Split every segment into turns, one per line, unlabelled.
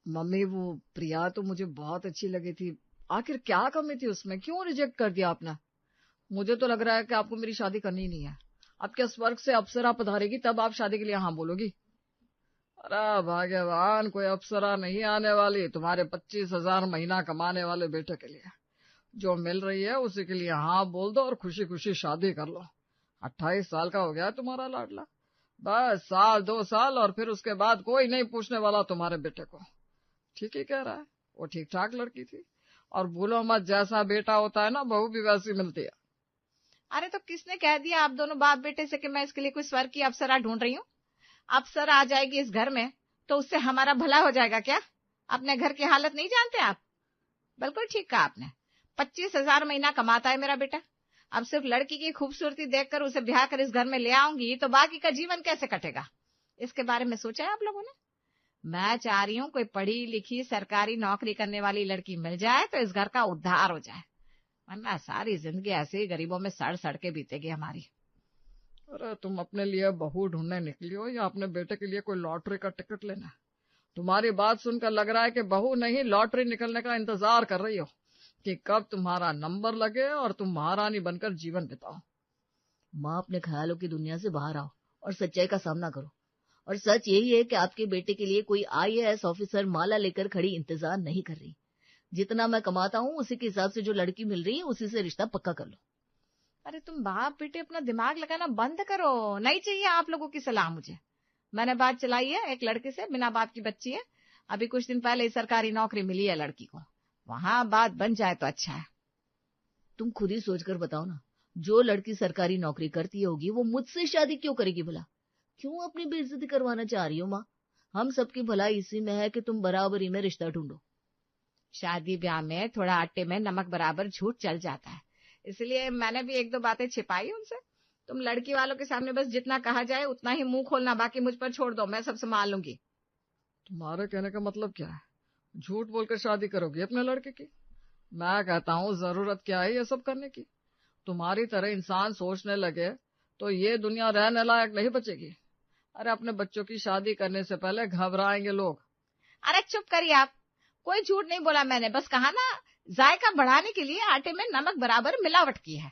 Mummy वो प्रिया तो मुझे बहुत अच्छी लगी थी। आखिर क्या कमी थी उसमें, क्यों रिजेक्ट कर दिया आपने? मुझे तो लग रहा है कि आपको मेरी शादी करनी ही नहीं है। अब क्या स्वर्ग से अप्सरा पधारेगी तब आप शादी के लिए हाँ बोलोगी? अरे भाग्यवान, कोई अप्सरा नहीं आने वाली तुम्हारे 25,000 महीना कमाने वाले बेटे के लिए। जो मिल रही है उसी के लिए हाँ बोल दो और खुशी खुशी शादी कर लो। 28 साल का हो गया है तुम्हारा लाडला। बस साल 2 साल और फिर उसके बाद कोई नहीं पूछने वाला तुम्हारे बेटे को। ठीक ही कह रहा है, वो ठीक ठाक लड़की थी। और भूलो मत, जैसा बेटा होता है ना बहू भी वैसी मिलती है।
अरे तो किसने कह दिया आप दोनों बाप बेटे से कि मैं इसके लिए कोई स्वर्ग की अप्सरा ढूंढ रही हूँ? अप्सरा आ जाएगी इस घर में तो उससे हमारा भला हो जाएगा क्या? अपने घर की हालत नहीं जानते आप? बिल्कुल ठीक कहा आपने। 25,000 महीना कमाता है मेरा बेटा। अब सिर्फ लड़की की खूबसूरती देखकर उसे ब्याह कर इस घर में ले आऊंगी तो बाकी का जीवन कैसे कटेगा? इसके बारे में सोचा है आप लोगों ने? मैं चाह रही हूँ कोई पढ़ी लिखी सरकारी नौकरी करने वाली लड़की मिल जाए तो इस घर का उद्धार हो जाए, वरना सारी जिंदगी ऐसे ही गरीबों में सड़ सड़ के बीतेगी हमारी।
अरे तुम अपने लिए बहू ढूंढने निकली हो या अपने बेटे के लिए कोई लॉटरी का टिकट लेना? तुम्हारी बात सुनकर लग रहा है कि बहू नहीं लॉटरी निकलने का इंतजार कर रही हो कि कब तुम्हारा नंबर लगे और तुम महारानी बनकर जीवन बिताओ।
माँ, अपने ख्यालों की दुनिया से बाहर आओ और सच्चाई का सामना करो। और सच यही है कि आपके बेटे के लिए कोई IAS ऑफिसर माला लेकर खड़ी इंतजार नहीं कर रही। जितना मैं कमाता हूँ उसी के हिसाब से जो लड़की मिल रही है उसी से रिश्ता पक्का कर लो।
अरे तुम बाप बेटे अपना दिमाग लगाना बंद करो, नहीं चाहिए आप लोगों की सलाह मुझे। मैंने बात चलाई है एक लड़के से, बिना बाप की बच्ची है। अभी कुछ दिन पहले ही सरकारी नौकरी मिली है लड़की को, वहां बात बन जाए तो अच्छा है।
तुम खुद ही सोचकर बताओ ना, जो लड़की सरकारी नौकरी करती होगी वो मुझसे शादी क्यों करेगी भला? क्यों अपनी बेइज्जती करवाना चाह रही हो माँ? हम सबकी भलाई इसी में है कि तुम बराबरी में रिश्ता ढूंढो।
शादी ब्याह में थोड़ा आटे में नमक बराबर झूठ चल जाता है, इसलिए मैंने भी 1-2 बातें छिपाई उनसे। तुम लड़की वालों के सामने बस जितना कहा जाए उतना ही मुंह खोलना, बाकी मुझ पर छोड़ दो, मैं सब संभाल लूंगी।
तुम्हारे कहने का मतलब क्या है? झूठ बोलकर शादी करोगी अपने लड़के की? मैं कहता हूँ जरूरत क्या है ये सब करने की? तुम्हारी तरह इंसान सोचने लगे तो ये दुनिया रहने लायक नहीं बचेगी। अरे अपने बच्चों की शादी करने से पहले घबराएंगे लोग।
अरे चुप करिए आप, कोई झूठ नहीं बोला मैंने, बस कहा ना जायका बढ़ाने के लिए आटे में नमक बराबर मिलावट की है।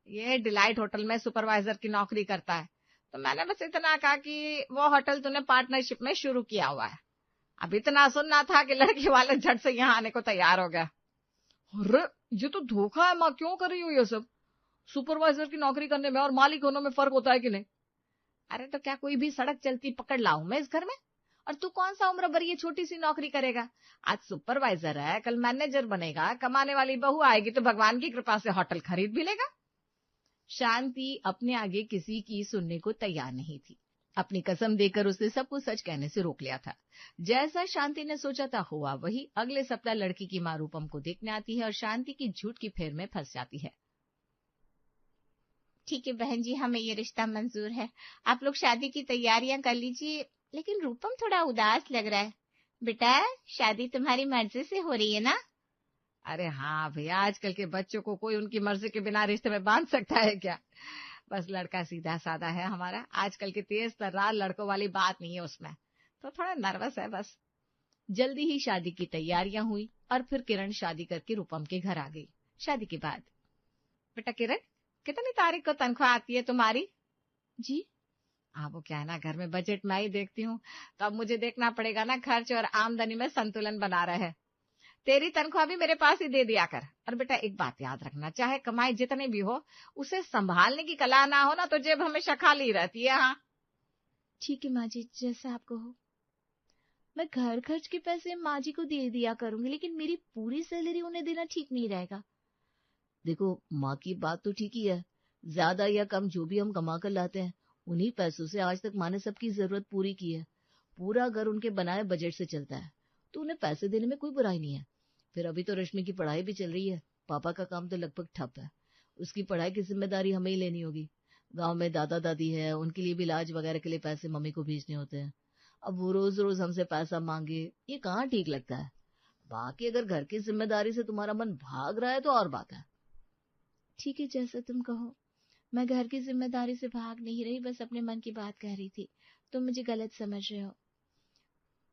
ये डिलाइट होटल में सुपरवाइजर की नौकरी करता है, तो मैंने बस इतना कहा कि वो होटल तूने पार्टनरशिप में शुरू किया हुआ है। अब इतना सुनना था कि लड़की वाले झट से यहाँ आने को तैयार हो गया।
अरे ये तो धोखा है माँ, क्यों कर रही हो ये सब? सुपरवाइजर की नौकरी करने में और मालिक होने में फर्क होता है कि नहीं?
अरे तो क्या कोई भी सड़क चलती पकड़ लाऊं मैं इस घर में? और तू कौन सा उम्र भर ये छोटी सी नौकरी करेगा? आज सुपरवाइजर है, कल मैनेजर बनेगा, कमाने वाली बहू आएगी तो भगवान की कृपा से होटल खरीद भी लेगा। शांति अपने आगे किसी की सुनने को तैयार नहीं थी। अपनी कसम देकर उसने सबको सच कहने से रोक लिया था। जैसा शांति ने सोचा था हुआ वही। अगले सप्ताह लड़की की माँ रूपम को देखने आती है और शांति की झूठ की फेर में फंस जाती है। ठीक है बहन जी, हमें ये रिश्ता मंजूर है, आप लोग शादी की तैयारियां कर लीजिए। लेकिन रूपम थोड़ा उदास लग रहा है। बेटा, शादी तुम्हारी मर्जी से हो रही है ना? अरे हाँ भैया, आजकल के बच्चों को कोई उनकी मर्जी के बिना रिश्ते में बांध सकता है क्या? बस लड़का सीधा साधा है हमारा, आजकल के तेज तर्रार लड़कों वाली बात नहीं है उसमें, तो थोड़ा नर्वस है बस। जल्दी ही शादी की तैयारियां हुई और फिर किरण शादी करके रूपम के घर आ गई। शादी के बाद, बेटा किरण, कितनी तारीख को तनख्वाह आती है तुम्हारी?
जी?
हाँ वो क्या है ना, घर में बजट मैं ही देखती हूँ, तो अब मुझे देखना पड़ेगा ना खर्च और आमदनी में संतुलन बना रहे। तेरी तनख्वाह भी मेरे पास ही दे दिया कर। और बेटा एक बात याद रखना, चाहे कमाई जितनी भी हो, उसे संभालने की कला ना हो ना तो जेब हमेशा खाली रहती है। हाँ
ठीक है माँ जी, जैसा आप कहो। मैं घर खर्च के पैसे माँ जी को दे दिया करूंगी, लेकिन मेरी पूरी सैलरी उन्हें देना ठीक नहीं रहेगा। देखो, माँ की बात तो ठीक ही है। ज्यादा या कम जो भी हम कमा कर लाते हैं उन्हीं पैसों से आज तक माँ ने सबकी जरूरत पूरी की है। पूरा घर उनके बनाए बजट से चलता है, तो उन्हें पैसे देने में कोई बुराई नहीं है। फिर अभी तो रश्मि की पढ़ाई भी चल रही है, पापा का काम तो लगभग ठप है। उसकी पढ़ाई की जिम्मेदारी हमें ही लेनी होगी। गांव में दादा दादी है, उनके लिए भी इलाज वगैरह के लिए पैसे मम्मी को भेजने होते हैं। अब वो रोज रोज हमसे पैसा मांगे, ये कहाँ ठीक लगता है। बाकी अगर घर की जिम्मेदारी से तुम्हारा मन भाग रहा है तो और बात है। ठीक है, जैसा तुम कहो। मैं घर की जिम्मेदारी से भाग नहीं रही, बस अपने मन की बात कह रही थी। तुम मुझे गलत समझ रहे हो।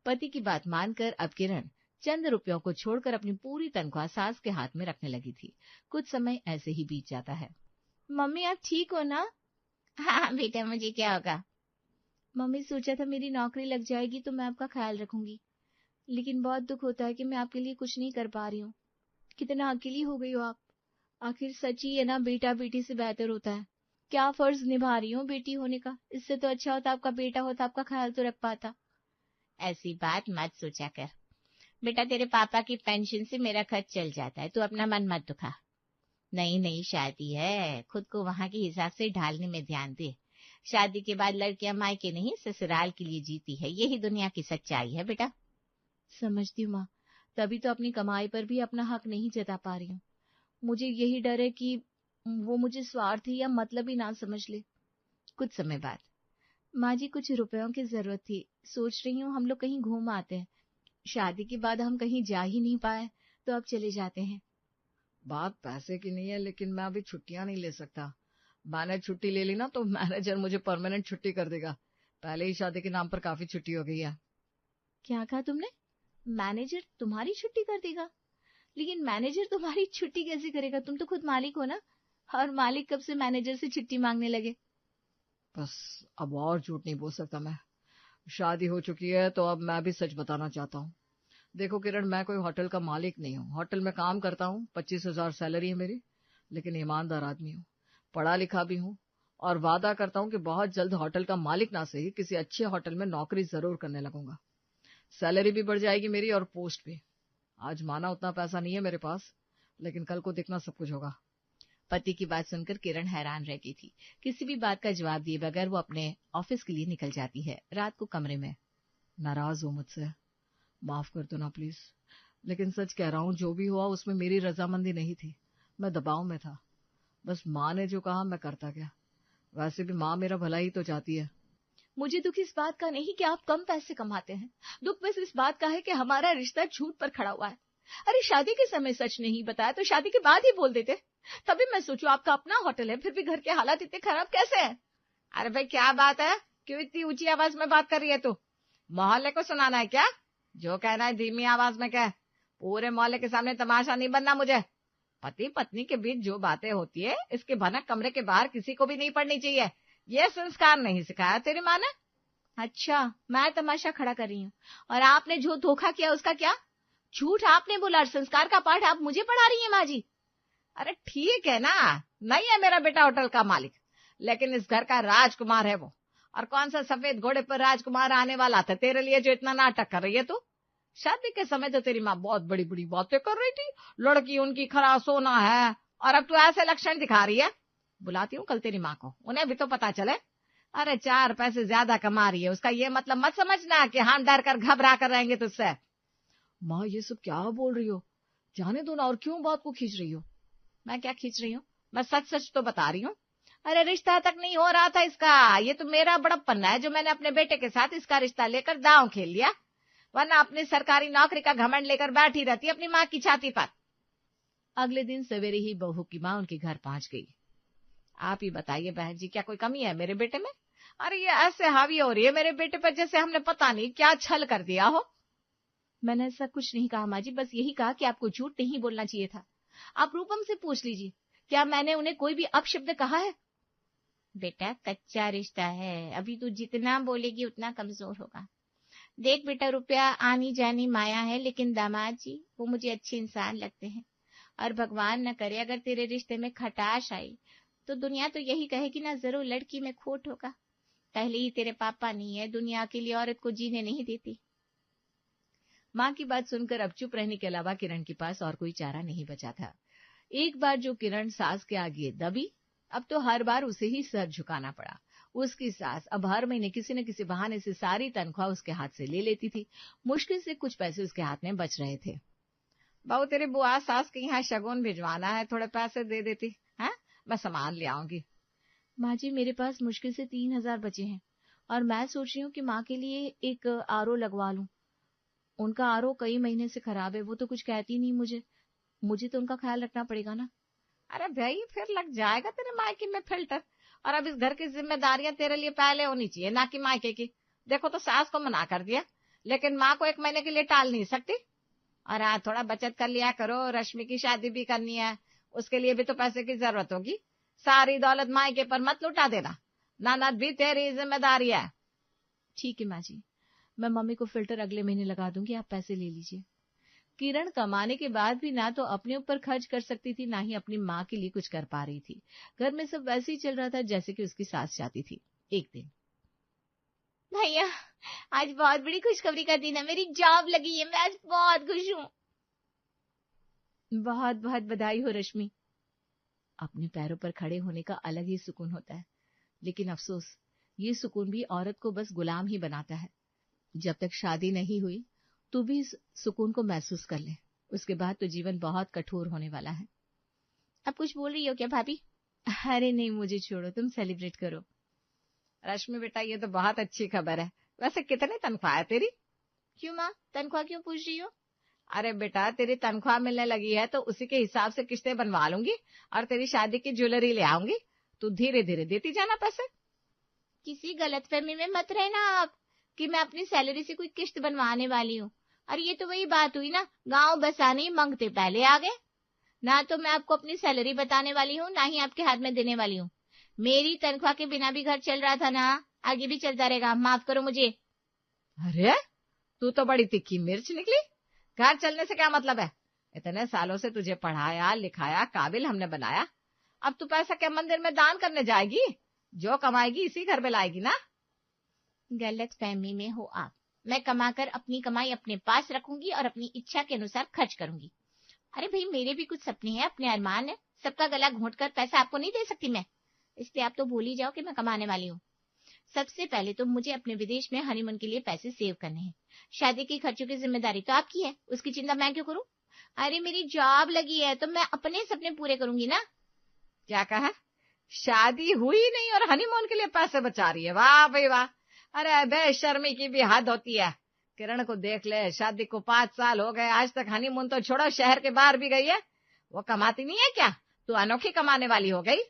पति की बात मानकर अब किरण चंद रुपयों को छोड़कर अपनी पूरी तनख्वाह सास के हाथ में रखने लगी थी। कुछ समय ऐसे ही बीत जाता है। मम्मी आप ठीक हो ना?
हाँ बेटा, मुझे क्या होगा?
मम्मी सोचा था मेरी नौकरी लग जाएगी तो मैं आपका ख्याल रखूंगी, लेकिन बहुत दुख होता है कि मैं आपके लिए कुछ नहीं कर पा रही हूँ। कितना अकेली हो गई हो आप। आखिर सच ही है ना, बेटा बेटी से बेहतर होता है। क्या फर्ज निभा रही हूँ बेटी होने का। इससे तो अच्छा होता आपका बेटा होता, आपका ख्याल तो रख पाता।
ऐसी बात मत सोचा कर बेटा, तेरे पापा की पेंशन से मेरा खर्च चल जाता है, तू अपना मन मत दुखा। नई नई शादी है, खुद को वहां के हिसाब से ढालने में ध्यान दे। शादी के बाद लड़कियां मायके नहीं ससुराल के लिए जीती है, यही दुनिया की सच्चाई है बेटा।
समझती हूँ माँ, तभी तो अपनी कमाई पर भी अपना हक नहीं जता पा रही हूँ। मुझे यही डर है कि वो मुझे स्वार्थी या मतलब ही ना समझ ले।
कुछ समय बाद,
माँ जी कुछ रुपयों की जरूरत थी, सोच रही हूँ हम लोग कहीं घूम आते हैं। शादी के बाद हम कहीं जा ही नहीं पाए तो अब चले जाते हैं।
बात पैसे की नहीं है, लेकिन मैं अभी छुट्टियां नहीं ले सकता। मैंने छुट्टी ले ली ना तो मैनेजर मुझे परमानेंट छुट्टी कर देगा। पहले ही शादी के नाम पर काफी छुट्टी हो गई है।
क्या कहा तुमने? मैनेजर तुम्हारी छुट्टी कर देगा? लेकिन मैनेजर तुम्हारी छुट्टी कैसे करेगा? तुम तो खुद मालिक हो ना, और मालिक कब से मैनेजर से छुट्टी मांगने लगे?
बस अब और झूठ नहीं बोल सकता मैं। शादी हो चुकी है तो अब मैं भी सच बताना चाहता हूँ। देखो किरण, मैं कोई होटल का मालिक नहीं हूँ। होटल में काम करता हूँ, 25,000 सैलरी है मेरी, लेकिन ईमानदार आदमी हूँ, पढ़ा लिखा भी हूँ, और वादा करता हूँ कि बहुत जल्द होटल का मालिक ना सही किसी अच्छे होटल में नौकरी जरूर करने लगूंगा। सैलरी भी बढ़ जाएगी मेरी और पोस्ट भी। आज माना उतना पैसा नहीं है मेरे पास, लेकिन कल को देखना सब कुछ होगा।
पति की बात सुनकर किरण हैरान रह गई थी। किसी भी बात का जवाब दिए बगैर वो अपने ऑफिस के लिए निकल जाती है। रात को कमरे में,
नाराज हो मुझसे, माफ कर दो ना प्लीज, लेकिन सच कह रहा हूँ, जो भी हुआ उसमें मेरी रजामंदी नहीं थी। मैं दबाव में था। बस माँ ने जो कहा मैं करता गया। वैसे भी माँ मेरा भला ही तो चाहती है।
मुझे दुख इस बात का नहीं कि आप कम पैसे कमाते हैं, दुख बस इस बात का है कि हमारा रिश्ता झूठ पर खड़ा हुआ है। अरे शादी के समय सच नहीं बताया तो शादी के बाद ही बोल देते। तभी मैं सोचू आपका अपना होटल है, फिर भी घर के हालात इतने खराब कैसे हैं?
अरे भाई क्या बात है, क्यों इतनी ऊंची आवाज में बात कर रही है तू? मोहल्ले को सुनाना है क्या? जो कहना है धीमी आवाज में कह। पूरे मोहल्ले के सामने तमाशा नहीं बनना मुझे। पति पत्नी के बीच जो बातें होती है इसके भनक कमरे के बाहर किसी को भी नहीं पड़नी चाहिए। ये संस्कार नहीं सिखाया तेरी माँ ने।
अच्छा, मैं तमाशा खड़ा कर रही हूँ, और आपने जो धोखा किया उसका क्या? झूठ आपने बोला, संस्कार का पाठ आप मुझे पढ़ा रही हैं माँ जी।
अरे ठीक है ना, नहीं है मेरा बेटा होटल का मालिक, लेकिन इस घर का राजकुमार है वो। और कौन सा सफेद घोड़े पर राजकुमार आने वाला था तेरे लिए जो इतना नाटक कर रही है तू? शादी के समय तो तेरी माँ बहुत बड़ी बड़ी बातें कर रही थी, लड़की उनकी खरा सोना है, और अब तू ऐसे लक्षण दिखा रही है। बुलाती हूँ कल तेरी माँ को, उन्हें भी तो पता चले। अरे 4 पैसे ज्यादा कमा रही है, उसका ये मतलब मत समझना कि हम डर कर घबरा कर रहेंगे तुझसे।
माँ ये सब क्या बोल रही हो? जाने दो ना, और क्यों बात को खींच रही हो?
मैं क्या खींच रही हूँ, मैं सच सच तो बता रही हूँ। अरे रिश्ता तक नहीं हो रहा था इसका, ये तो मेरा बड़प्पन है जो मैंने अपने बेटे के साथ इसका रिश्ता लेकर दांव खेल लिया, वरना अपनी सरकारी नौकरी का घमंड लेकर बैठी रहती अपनी माँ की छाती पर।
अगले दिन सवेरे ही बहू की माँ उनके घर पहुंच गई।
आप ही बताइए बहन जी, क्या कोई कमी है मेरे बेटे में? अरे ये ऐसे हावी हो रही है मेरे बेटे पर जैसे हमने पता नहीं क्या छल कर दिया हो।
मैंने ऐसा कुछ नहीं कहा माँ जी, बस यही कहा कि आपको झूठ नहीं बोलना चाहिए था। आप रूपम से पूछ लीजिए, क्या मैंने उन्हें कोई भी अपशब्द कहा है?
बेटा कच्चा रिश्ता है, अभी तू जितना बोलेगी उतना कमजोर होगा। देख बेटा, रुपया आनी जानी माया है, लेकिन दामाद जी वो मुझे अच्छे इंसान लगते हैं, और भगवान न करे अगर तेरे रिश्ते में खटाश आई तो दुनिया तो यही कहेगी ना, जरूर लड़की में खोट होगा। पहले ही तेरे पापा नहीं है, दुनिया अकेली औरत को जीने नहीं देती।
माँ की बात सुनकर अब चुप रहने के अलावा किरण के पास और कोई चारा नहीं बचा था। एक बार जो किरण सास के आगे दबी, अब तो हर बार उसे ही सर झुकाना पड़ा। उसकी सास अब हर महीने किसी न किसी बहाने से सारी तनख्वाह उसके हाथ से ले लेती थी। मुश्किल से कुछ पैसे उसके हाथ में बच रहे थे।
बहू तेरी बुआ सास के यहाँ शगुन भिजवाना है, थोड़े पैसे दे देती है, मैं सामान ले आऊंगी।
माँ जी मेरे पास मुश्किल से 3,000 बचे हैं, और मैं सोच रही हूँ कि माँ के लिए एक आरओ लगवा लूं। उनका आरओ कई महीने से खराब है, वो तो कुछ कहती नहीं मुझे तो उनका ख्याल रखना पड़ेगा ना।
अरे भाई फिर लग जाएगा तेरे मायके में फिल्टर, और अब इस घर की जिम्मेदारियां तेरे लिए पहले होनी चाहिए ना कि मायके की। देखो तो सास को मना कर दिया, लेकिन माँ को 1 महीने के लिए टाल नहीं सकती। और हाँ, थोड़ा बचत कर लिया करो, रश्मि की शादी भी करनी है, उसके लिए भी तो पैसे की जरूरत होगी। सारी दौलत मायके पर मत लुटा देना, ननद भी तेरी जिम्मेदारी है।
ठीक है माँ जी, मैं मम्मी को फिल्टर अगले महीने लगा दूंगी, आप पैसे ले लीजिए। किरण कमाने के बाद भी ना तो अपने ऊपर खर्च कर सकती थी, ना ही अपनी माँ के लिए कुछ कर पा रही थी। घर में सब वैसे ही चल रहा था जैसे कि उसकी सास चाहती थी। एक दिन,
भैया आज बहुत बड़ी खुशखबरी का दिन है, मेरी जॉब लगी है, मैं आज बहुत खुश हूँ।
बहुत बहुत बधाई हो रश्मि। अपने पैरों पर खड़े होने का अलग ही सुकून होता है, लेकिन अफसोस ये सुकून भी औरत को बस गुलाम ही बनाता है। जब तक शादी नहीं हुई तू भी इस सुकून को महसूस कर ले, उसके बाद तो जीवन बहुत कठोर होने वाला है।
अब कुछ बोल रही हो क्या भाभी?
अरे नहीं, मुझे छोड़ो, तुम सेलिब्रेट करो।
रश्मि बेटा, ये तो बहुत अच्छी खबर है। वैसे कितनी तनख्वाह है तेरी?
क्यों माँ, तनख्वाह क्यों पूछ रही हो?
अरे बेटा, तेरी तनख्वाह मिलने लगी है तो उसी के हिसाब से किस्तें बनवा लूंगी और तेरी शादी की ज्वेलरी ले आऊंगी। तू धीरे धीरे देती जाना पैसे।
किसी गलतफहमी में मत रहना आप कि मैं अपनी सैलरी से कोई किश्त बनवाने वाली हूँ। और ये तो वही बात हुई ना, गांव बसाने मांगते पहले आ गए। ना तो मैं आपको अपनी सैलरी बताने वाली हूँ, ना ही आपके हाथ में देने वाली हूँ। मेरी तनख्वाह के बिना भी घर चल रहा था ना, आगे भी चलता रहेगा। माफ करो मुझे।
अरे तू तो बड़ी तीखी मिर्च निकली। घर चलने से क्या मतलब है? इतने सालों से तुझे पढ़ाया लिखाया, काबिल हमने बनाया। अब तू पैसा क्या मंदिर में दान करने जाएगी? जो कमाएगी इसी घर में लाएगी ना।
गलत फहमी में हो आप। मैं कमाकर अपनी कमाई अपने पास रखूंगी और अपनी इच्छा के अनुसार खर्च करूंगी। अरे भाई, मेरे भी कुछ सपने हैं, अपने अरमान है। सबका गला घोंटकर पैसा आपको नहीं दे सकती मैं, इसलिए आप तो भूल ही जाओ कि मैं कमाने वाली हूँ। सबसे पहले तो मुझे अपने विदेश में हनीमून के लिए पैसे सेव करने हैं। शादी के खर्चों की जिम्मेदारी तो आपकी है, उसकी चिंता मैं क्यों करूं? अरे मेरी जॉब लगी है तो मैं अपने सपने पूरे करूंगी ना।
क्या कहा? शादी हुई नहीं और हनीमून के लिए पैसे बचा रही है? वाह भाई वाह। अरे बेशर्मी की भी हद होती है। किरण को देख ले, शादी को 5 साल हो गए, आज तक हनीमून तो छोड़ो, शहर के बाहर भी गई है। वो कमाती नहीं है क्या? तू अनोखी कमाने वाली हो गई।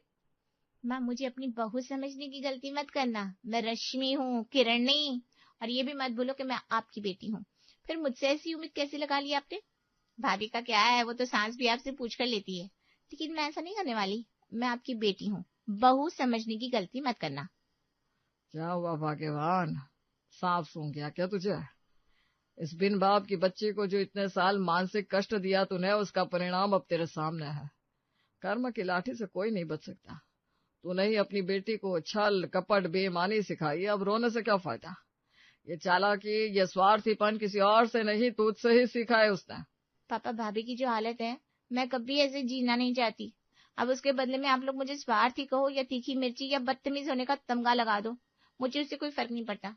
माँ, मुझे अपनी बहू समझने की गलती मत करना। मैं रश्मि हूँ, किरण नहीं। और ये भी मत बोलो कि मैं आपकी बेटी हूँ। फिर मुझसे ऐसी उम्मीद कैसे लगा ली आपने? भाभी का क्या है, वो तो सांस भी आपसे पूछ कर लेती है। लेकिन मैं ऐसा नहीं करने वाली। मैं आपकी बेटी हूँ, बहू समझने की गलती मत करना।
क्या हुआ भाग्यवान, सांप सूंघ गया क्या तुझे? इस बिन बाप की बच्ची को जो इतने साल मानसिक कष्ट दिया तूने, उसका परिणाम अब तेरे सामने है। कर्म की लाठी से कोई नहीं बच सकता। तूने ही अपनी बेटी को छल कपट बेईमानी सिखाई, अब रोने से क्या फायदा? ये चालाकी, ये स्वार्थीपन किसी और से नहीं, तुझसे ही सीखा है उसने।
पापा, भाभी की जो हालत है, मैं कभी ऐसे जीना नहीं चाहती। अब उसके बदले में आप लोग मुझे स्वार्थी कहो या तीखी मिर्ची या बदतमीज होने का तमगा लगा दो, मुझे उससे कोई फर्क नहीं पड़ता।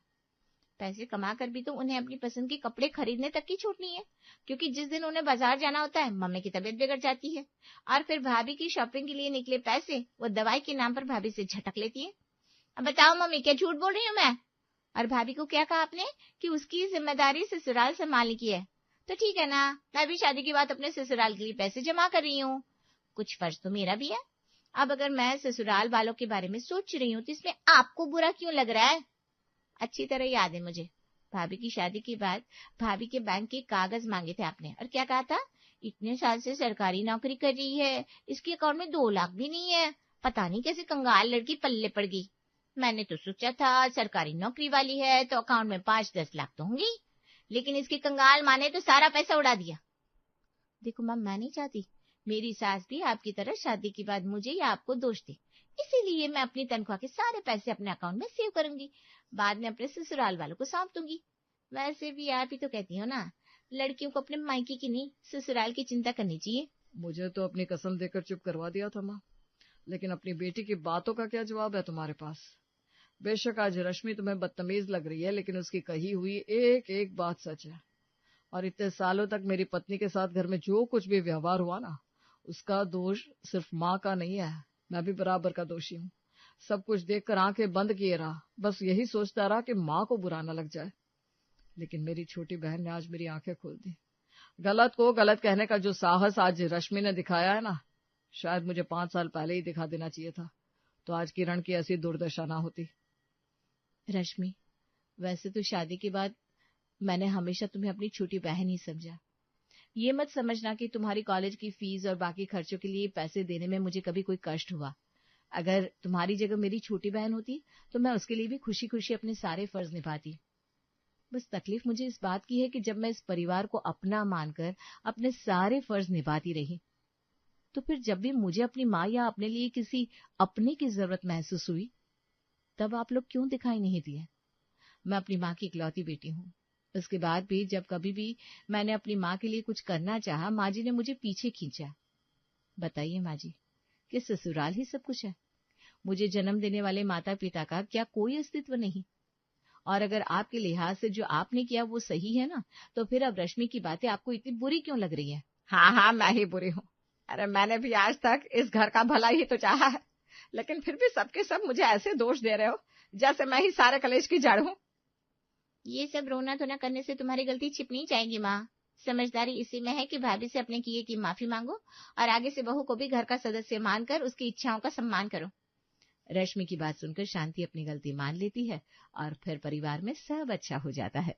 पैसे कमा कर भी तो उन्हें अपनी पसंद के कपड़े खरीदने तक की छूट नहीं है, क्योंकि जिस दिन उन्हें बाजार जाना होता है मम्मी की तबीयत बिगड़ जाती है और फिर भाभी की शॉपिंग के लिए निकले पैसे वो दवाई के नाम पर भाभी से झटक लेती है। अब बताओ मम्मी, क्या झूठ बोल रही हूँ मैं? और भाभी को क्या कहा आपने कि उसकी जिम्मेदारी ससुराल संभालने की है? तो ठीक है ना, मैं भी शादी के बाद अपने ससुराल के लिए पैसे जमा कर रही हूँ, कुछ फर्ज तो मेरा भी है। अब अगर मैं ससुराल वालों के बारे में सोच रही हूँ तो इसमें आपको बुरा क्यों लग रहा है? अच्छी तरह याद है मुझे, भाभी की शादी के बाद भाभी के बैंक के कागज मांगे थे आपने, और क्या कहा था? इतने साल से सरकारी नौकरी कर रही है, इसके अकाउंट में 2 लाख भी नहीं है, पता नहीं कैसे कंगाल लड़की पल्ले पड़ गई। मैंने तो सोचा था सरकारी नौकरी वाली है तो अकाउंट में 5-10 लाख तो होंगी, लेकिन इसकी कंगाल माँ ने तो सारा पैसा उड़ा दिया। देखो माँ, मैं नहीं चाहती मेरी सास भी आपकी तरह शादी के बाद मुझे या आपको दोष दे, इसीलिए मैं अपनी तनख्वाह के सारे पैसे अपने अकाउंट में सेव करूंगी, बाद में अपने ससुराल वालों को सौंप दूंगी। वैसे भी आप ही तो कहती हो ना, लड़कियों को अपने मायके की नहीं ससुराल की चिंता करनी चाहिए।
मुझे तो अपनी कसम देकर चुप करवा दिया था माँ, लेकिन अपनी बेटी की बातों का क्या जवाब है तुम्हारे पास? बेशक आज रश्मि तुम्हें बदतमीज लग रही है, लेकिन उसकी कही हुई एक एक बात सच है। और इतने सालों तक मेरी पत्नी के साथ घर में जो कुछ भी व्यवहार हुआ ना, उसका दोष सिर्फ माँ का नहीं है, मैं भी बराबर का दोषी हूँ। सब कुछ देखकर आंखें बंद किए रहा, बस यही सोचता रहा कि माँ को बुरा न लग जाए। लेकिन मेरी छोटी बहन ने आज मेरी आंखें खोल दी। गलत को गलत कहने का जो साहस आज रश्मि ने दिखाया है ना, शायद मुझे 5 साल पहले ही दिखा देना चाहिए था, तो आज किरण की ऐसी दुर्दशा ना होती।
रश्मि, वैसे तो शादी के बाद मैंने हमेशा तुम्हें अपनी छोटी बहन ही समझा। ये मत समझना कि तुम्हारी कॉलेज की फीस और बाकी खर्चों के लिए पैसे देने में मुझे कभी कोई कष्ट हुआ। अगर तुम्हारी जगह मेरी छोटी बहन होती तो मैं उसके लिए भी खुशी खुशी अपने सारे फर्ज निभाती। बस तकलीफ मुझे इस बात की है कि जब मैं इस परिवार को अपना मानकर अपने सारे फर्ज निभाती रही, तो फिर जब भी मुझे अपनी माँ या अपने लिए किसी अपने की जरूरत महसूस हुई, तब आप लोग क्यों दिखाई नहीं दिए? मैं अपनी माँ की इकलौती बेटी हूँ। उसके बाद भी जब कभी भी मैंने अपनी माँ के लिए कुछ करना चाहा, माँ जी ने मुझे पीछे खींचा। बताइए माँ जी, कि ससुराल ही सब कुछ है? मुझे जन्म देने वाले माता पिता का क्या कोई अस्तित्व नहीं? और अगर आपके लिहाज से जो आपने किया वो सही है ना, तो फिर अब रश्मि की बातें आपको इतनी बुरी क्यों लग रही है?
हाँ हाँ, मैं ही बुरी हूँ। अरे मैंने भी आज तक इस घर का भला ही तो चाहा है, लेकिन फिर भी सबके सब मुझे ऐसे दोष दे रहे हो जैसे मैं ही सारे कलेश की जड़ हूँ।
ये सब रोना धोना करने से तुम्हारी गलती छिप नहीं जाएगी माँ। समझदारी इसी में है कि भाभी से अपने किए की माफी मांगो और आगे से बहू को भी घर का सदस्य मानकर उसकी इच्छाओं का सम्मान करो।
रश्मि की बात सुनकर शांति अपनी गलती मान लेती है और फिर परिवार में सब अच्छा हो जाता है।